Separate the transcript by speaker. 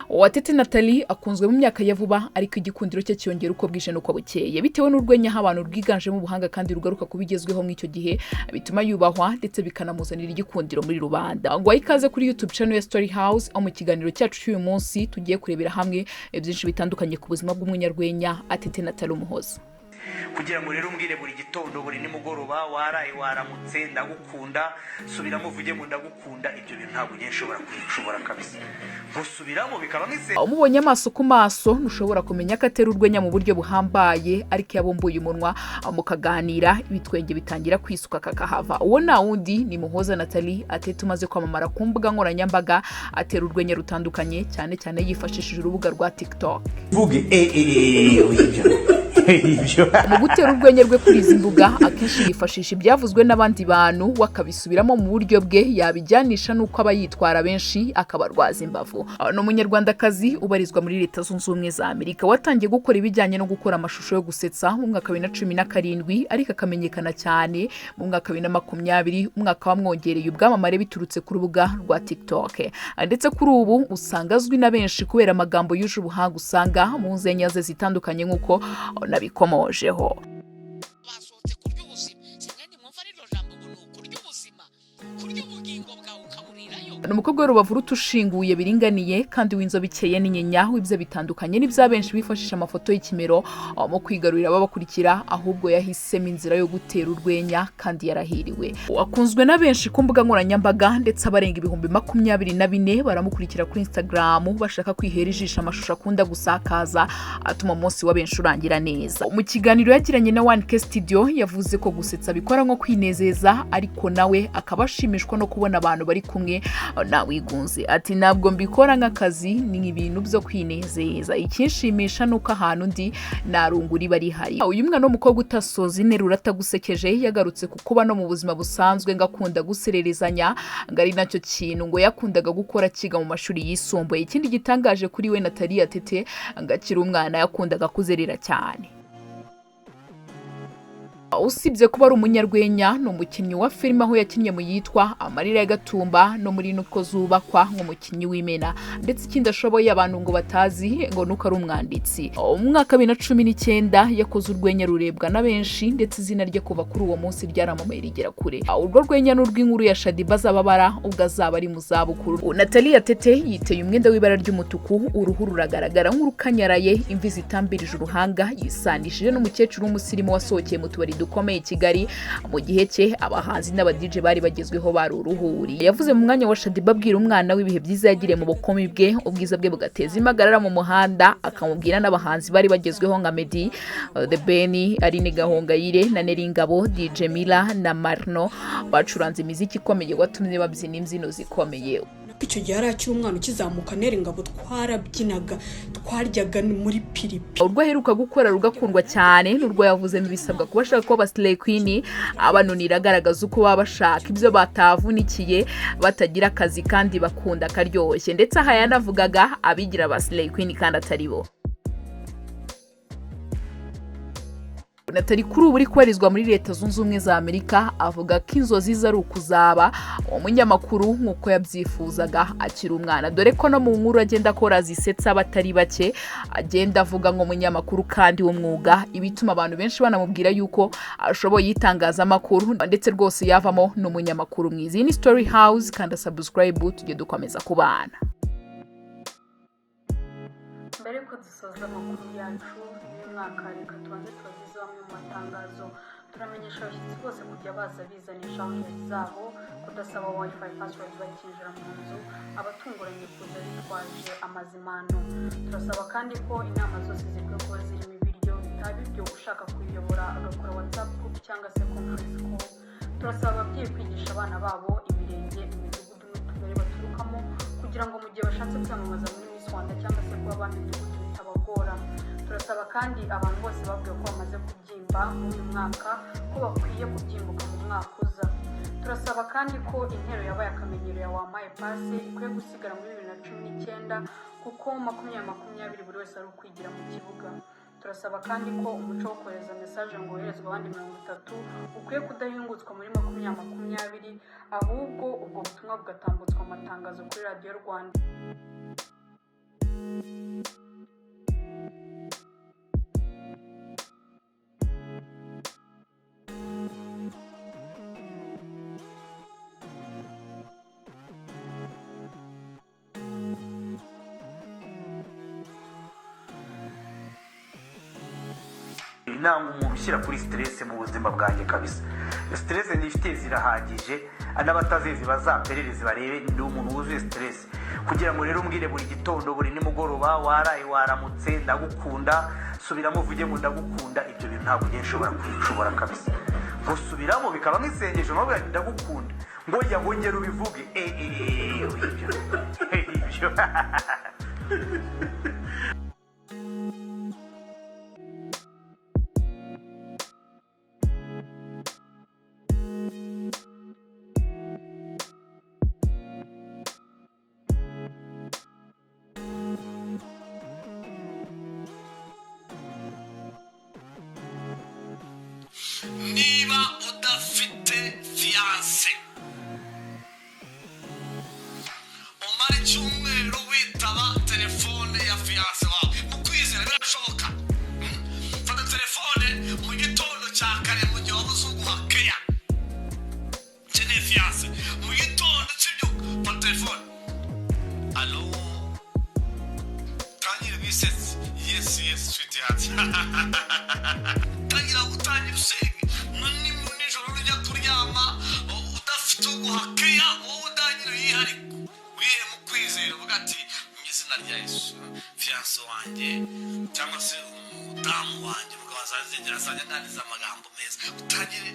Speaker 1: Uwatete Nathalie akunzwe mu myaka ya vuba ariko igikundiro cye cyongera uko bwije nuko bukeye bitewe n'urwenya abantu rwiganjemo ubuhanga kandi rugaruka kubigezweho mu icyo gihe bituma yubahwa ndetse bikanamuzanira igikundiro muri rubanda. Ngo ikaze kuri YouTube channel ya Story House aho mu kiganiro cyacu cy'uyu munsi tugiye kurebera hamwe byinshi bitandukanye ku buzima bw'umunyarwenya Atete Nathalie Umuhoza.
Speaker 2: Kugira ngo rero umbwire buri gitondo buri nimugoroba waraye waramutse ndagukunda subiramo uvuge mu ndagukunda ibyo bintu ntabwo nshobora kubishobora kabisa gusubiramo bikaba nk'ise
Speaker 1: umubonye amaso ku maso ntushobora kumenya ko atera urwenya mu buryo buhambaye ariko yabumbuye umunwa mukaganira ibitwenge bitangira kwisuka kakahava. Uwo na wundi ni Muhoza Nathalie Atete umaze kwamamara ku mbuga nkoranyambaga atera urwenya rutandukanye cyane cyane yifashishije urubuga rwa TikTok.
Speaker 2: Vuge
Speaker 1: mu gutera urwenya rwe kuri izi mbuga akenshi yifashisha ibyavuzwe n'abandi bantu wakabisubiramo mu buryo bwe yabijyanisha n'uko aba yitwara benshi akabarwaza imbavu. Ni umunyarwandakazi ubarizwa muri Leta Zunze Ubumwe za Amerika watangiye gukora ibijyanye no gukora amashusho yo gusetsa mu mwaka wa 2017 ariko akamenyekana cyane mu mwaka wa 2020 umwaka wamwongereye ubwamamare biturutse ku rubuga rwa TikTok. Ndetse kuri ubu usanga azwi na benshi kubera amagambo yuje ubuhanga usanga mu nzenya ze zitandukanye nk'uko nabikomojeho. Umukobwa w'urubavu rutushinguye biringaniye kandi w'inzobe ikeye n'inyinya w'ibyo bitandukanye n'ibya benshi bifashisha amafoto y'ikimero mu kwigarurira ababakurikira ahubwo yahisemo inzira yo gutera urwenya kandi yarahiriwe. Akunzwe na benshi ku mbuga nkoranyambaga ndetse abarenga 24,000 baramukurikira kuri Instagram bashaka kwihera ijisho amashusho akunda gusakaza atuma umunsi wa benshi urangira neza. Mu kiganiro yagiranye na 1K Studio yavuze ko gusetsa bikora nko kwinezeza ariko nawe akabashimishwa no kubona abantu bari kumwe nawigunze. Ati ntabwo mbikora nk'akazi ni ibintu byo kwinezeza ikinshimisha nuko ahantu ndi narunguri bari hari. Uyu mwana w'umukobwa utasoza interuro atagusekeje yagarutse ku kuba no mu buzima busanzwe ngakunda gusererezanya ngari nacyo kintu ngo yakundaga gukora kiga mu mashuri yisumbuye. Ikindi gitangaje kuri we Nathalie Atete ngakira umwana yakundaga kuzerera cyane. Usibye kuba ari umunyarwenya ni umukinnyi wa filime aho yakinnye mu yitwa Amarira ya Gatumba no muri Nuko Zubakwa nk'umukinnyi w'Imena. Ndetse ikindi ashoboye abantu ngo batazi ngo nuko ari umwanditsi. Mu mwaka wa 2019 yakoze urwenya rurebwa na benshi ndetse izina rye kuva kuri uwo munsi ryaramamaye rigera kure. Urwo rwenya n'urw'inkuru ya Shadiba Zababara ubwo azaba ari mu zabukuru. Nathalie Atete yiteye umwenda w'ibara ry'umutuku uruhu ruragaragara nk'urukanyaraye imvi zitambirije uruhanga yisanishije n'umukecuru w'umusirimu wasohokeye mu tubari dukomeye Kigali mu gihe cye abahanzi n'aba DJ bari bagezweho baruruhuri. Yavuze mu mwanya wa Shadiba abwira umwana w'ibihe byiza yagiriye mu bukumi bwe ubwiza bwe bugateza impagarara mu muhanda akamubwira n'abahanzi bari bagezweho nka Meddy, The Ben, Aline Gahongayire na Neringabo, DJ Mila na Marno bacuranze imiziki ikomeye watumye babyina imbyino zikomeye.
Speaker 3: Icyo gihe ari cy'umwana ukizamuka Neringabo twarabyinaga twaryaga muri piripi.
Speaker 1: Urwo aheruka gukora rugakundwa cyane n'urwo yavuze bisabwa kuba ashaka ko Slay Queen abanunira agaragaza uko baba bashaka ibyo batavunikiye batagira akazi kandi bakunda karyoshye. Ndetse aha yanavugaga abigira Slay Queen kandi atari bo. Nathalie kuri ubu uri kubarizwa muri Leta Zunze Ubumwe za Amerika avuga ko inzozi ze ari ukuzaba umunyamakuru nk'uko yabyifuzaga akiri umwana, dore ko no mu nkuru agenda akora zisetsa batari bake agenda avuga ngo umunyamakuru kandi w'umwuga ibituma abantu benshi banamubwira yuko ashoboye itangazamakuru ndetse rwose yavamo n'umunyamakuru mwiza. Ni Story House kandi subscribe tujye dukomeza kubana.
Speaker 4: Mbere ko dusoza amakuru yacu y'umwaka reka tubanze tubagezeho amwe mu matangazo. Turamenyesha abashyitsi bose kujya baza bizanisha charge zabo kudasaba wifi password bakinjira mu nzu abatunguranye kuza bitwaje amazimano. Turasaba kandi ko inama zose zikwiye kuba zirimo ibiryo bitaba ibyo ushaka kuyobora agakora WhatsApp group cyangwa se conference call. Turasaba ababyeyi kwigisha abana babo imirenge imidugudu n'utugari baturukamo kugira ngo mu gihe bashatse kwiyamamaza muri Miss Rwanda cyangwa se kuba bamidugudu bitabagora. Turasaba kandi abantu bose babwiye ko bamaze kubyimba muri mwaka ko bakwiye kubyimbuka mu mwaka uza. Turasaba kandi ko intero yabaye akamenyero ya Wampaye Pase ikwiye gusigara muri 2019 kuko 2020 buri wese ari ukwigira mu kibuga. Turasaba kandi ko umuco wo kohereza message ngo woherezwe abandi 30 ukwiye kudahingutswa muri 2020 ahubwo ubwo butumwa bugatambutswa amatangazo kuri Radio Rwanda.
Speaker 2: inama umuntu ushyira kuri stress mu buzima bwanjye kabisa. Stress nifite zirahagije, n'abatazizi bazamperereze barebe ndi umuntu wuzuye stress. Kugira ngo rero umbwire buri gitondo buri nimugoroba waraye waramutse ndagukunda, subiramo uvuge ngo ndagukunda, ibyo bintu ntabwo nshobora kabisa. Gusubiramo bikaba nk'isengesho no bwa ndagukunda. Ngoya ngongera ubivuge ibyo.
Speaker 5: Niba udafite fiance umara icyumweru witaba telefone ya fiance wawe mu kwizera birashoboka. Fata telefone mu gitondo cya kare mu gihe wabuze uguha keya ukeneye fiance mu gitondo cy'ibyuka. Fata telefone, alo, tangira bisetse, yes sweetheart. Tangira usenge nijoro rujya kuryama udafite uguhakeya wowe udangira yihariko wihe mu kwizera uvuga ati mu izina rya Yesu fiance wanjye cyangwa se umudamu wanjye mugabo azazengera azajya aganiriza amagambo meza. Utangire